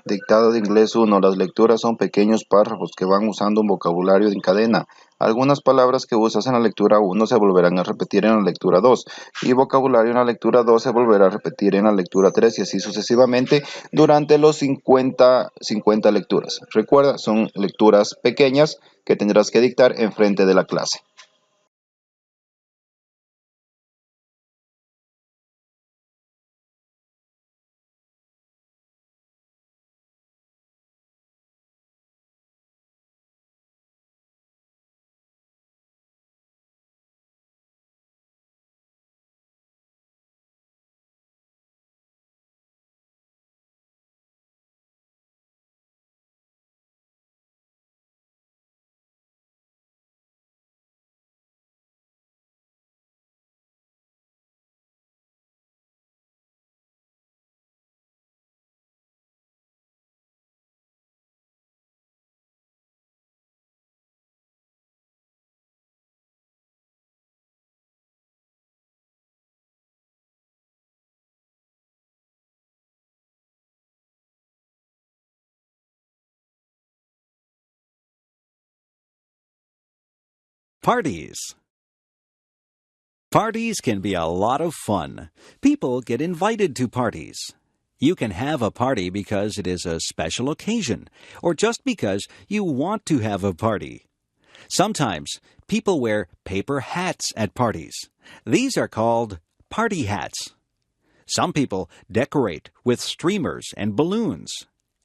Dictado de inglés 1. Las lecturas son pequeños párrafos que van usando un vocabulario en cadena. Algunas palabras que usas en la lectura 1 se volverán a repetir en la lectura 2 y vocabulario en la lectura 2 se volverá a repetir en la lectura 3 y así sucesivamente durante los 50 lecturas. Recuerda, son lecturas pequeñas que tendrás que dictar en frente de la clase. Parties. Parties can be a lot of fun. People get invited to parties. You can have a party because it is a special occasion, or just because you want to have a party. Sometimes people wear paper hats at parties. These are called party hats. Some people decorate with streamers and balloons.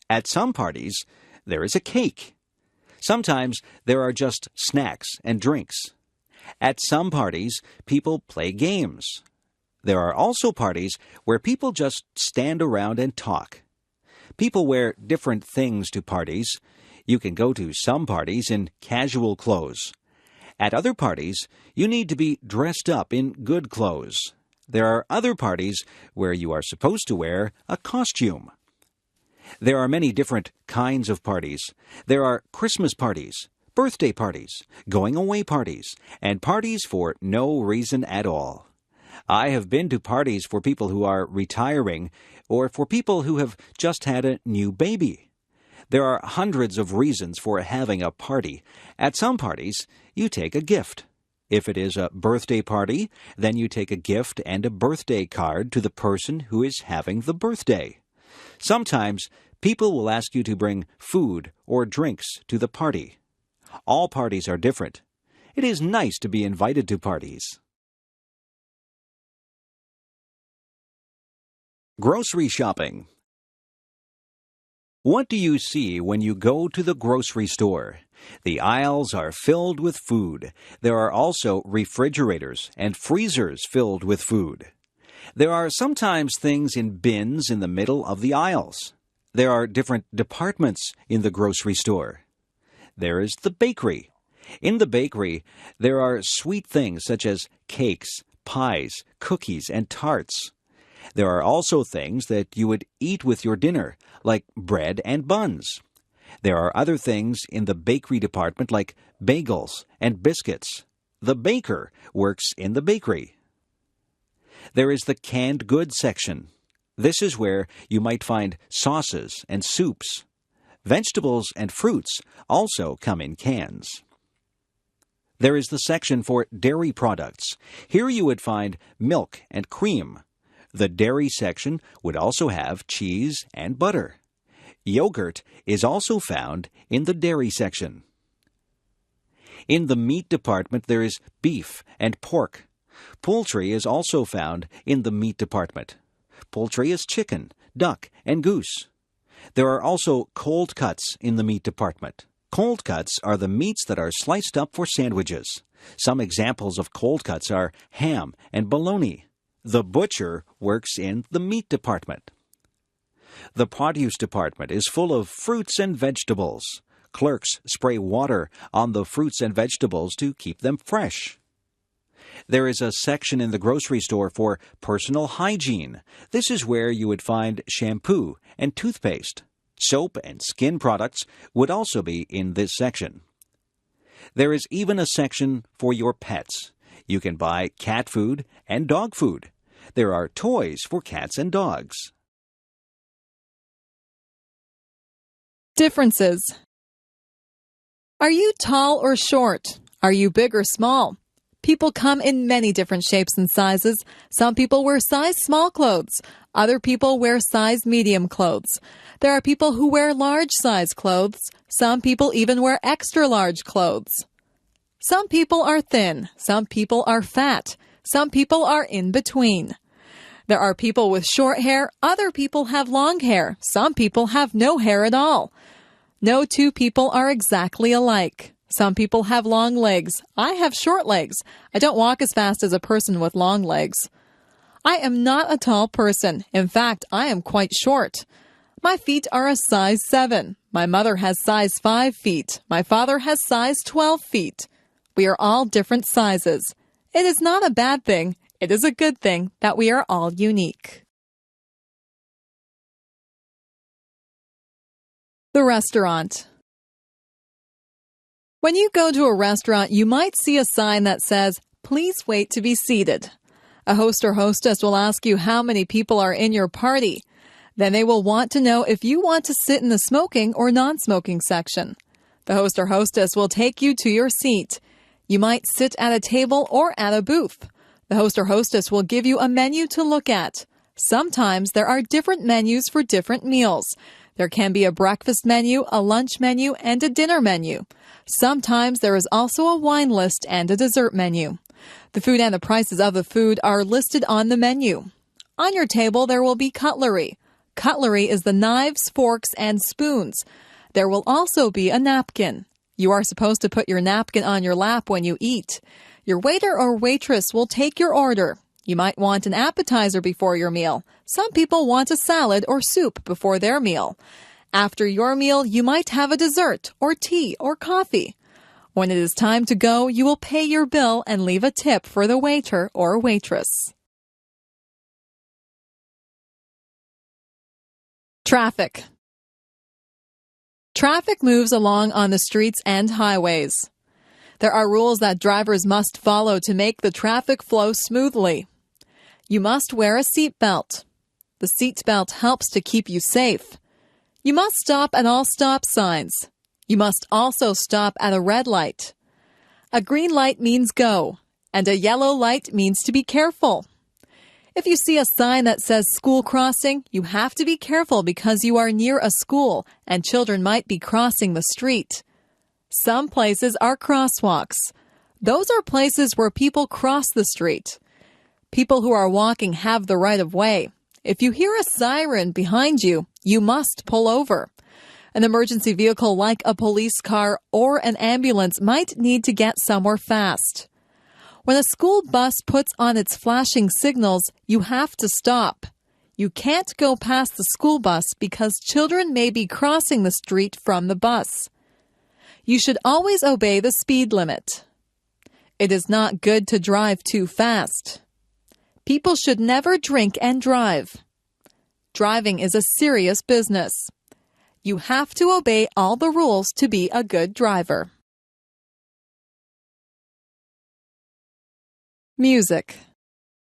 At some parties, there is a cake. Sometimes there are just snacks and drinks. At some parties, people play games. There are also parties where people just stand around and talk. People wear different things to parties. You can go to some parties in casual clothes. At other parties, you need to be dressed up in good clothes. There are other parties where you are supposed to wear a costume. There are many different kinds of parties. There are Christmas parties, birthday parties, going-away parties, and parties for no reason at all. I have been to parties for people who are retiring or for people who have just had a new baby. There are hundreds of reasons for having a party. At some parties, you take a gift. If it is a birthday party, then you take a gift and a birthday card to the person who is having the birthday. Sometimes people will ask you to bring food or drinks to the party. All parties are different. It is nice to be invited to parties. Grocery shopping. What do you see when you go to the grocery store? The aisles are filled with food. There are also refrigerators and freezers filled with food. There are sometimes things in bins in the middle of the aisles. There are different departments in the grocery store. There is the bakery. In the bakery, there are sweet things such as cakes, pies, cookies, and tarts. There are also things that you would eat with your dinner, like bread and buns. There are other things in the bakery department like bagels and biscuits. The baker works in the bakery. There is the canned goods section. This is where you might find sauces and soups. Vegetables and fruits also come in cans. There is the section for dairy products. Here you would find milk and cream. The dairy section would also have cheese and butter. Yogurt is also found in the dairy section. In the meat department, there is beef and pork. Poultry is also found in the meat department. Poultry is chicken, duck, and goose. There are also cold cuts in the meat department. Cold cuts are the meats that are sliced up for sandwiches. Some examples of cold cuts are ham and bologna. The butcher works in the meat department. The produce department is full of fruits and vegetables. Clerks spray water on the fruits and vegetables to keep them fresh. There is a section in the grocery store for personal hygiene. This is where you would find shampoo and toothpaste. Soap and skin products would also be in this section. There is even a section for your pets. You can buy cat food and dog food. There are toys for cats and dogs. Differences. Are you tall or short? Are you big or small? People come in many different shapes and sizes. Some people wear size small clothes. Other people wear size medium clothes. There are people who wear large size clothes. Some people even wear extra large clothes. Some people are thin. Some people are fat. Some people are in between. There are people with short hair. Other people have long hair. Some people have no hair at all. No two people are exactly alike. Some people have long legs. I have short legs. I don't walk as fast as a person with long legs. I am not a tall person. In fact, I am quite short. My feet are a size 7. My mother has size 5 feet. My father has size 12 feet. We are all different sizes. It is not a bad thing. It is a good thing that we are all unique. The restaurant. When you go to a restaurant, you might see a sign that says, "Please wait to be seated." A host or hostess will ask you how many people are in your party. Then they will want to know if you want to sit in the smoking or non-smoking section. The host or hostess will take you to your seat. You might sit at a table or at a booth. The host or hostess will give you a menu to look at. Sometimes there are different menus for different meals. There can be a breakfast menu, a lunch menu, and a dinner menu. Sometimes there is also a wine list and a dessert menu. The food and the prices of the food are listed on the menu. On your table, there will be cutlery. Cutlery is the knives, forks, and spoons. There will also be a napkin. You are supposed to put your napkin on your lap when you eat. Your waiter or waitress will take your order. You might want an appetizer before your meal. Some people want a salad or soup before their meal. After your meal, you might have a dessert or tea or coffee. When it is time to go, you will pay your bill and leave a tip for the waiter or waitress. Traffic. Traffic moves along on the streets and highways. There are rules that drivers must follow to make the traffic flow smoothly. You must wear a seat belt. The seat belt helps to keep you safe. You must stop at all stop signs. You must also stop at a red light. A green light means go, and a yellow light means to be careful. If you see a sign that says school crossing, you have to be careful because you are near a school and children might be crossing the street. Some places are crosswalks. Those are places where people cross the street. People who are walking have the right of way. If you hear a siren behind you, you must pull over. An emergency vehicle like a police car or an ambulance might need to get somewhere fast. When a school bus puts on its flashing signals, you have to stop. You can't go past the school bus because children may be crossing the street from the bus. You should always obey the speed limit. It is not good to drive too fast. People should never drink and drive. Driving is a serious business. You have to obey all the rules to be a good driver. Music.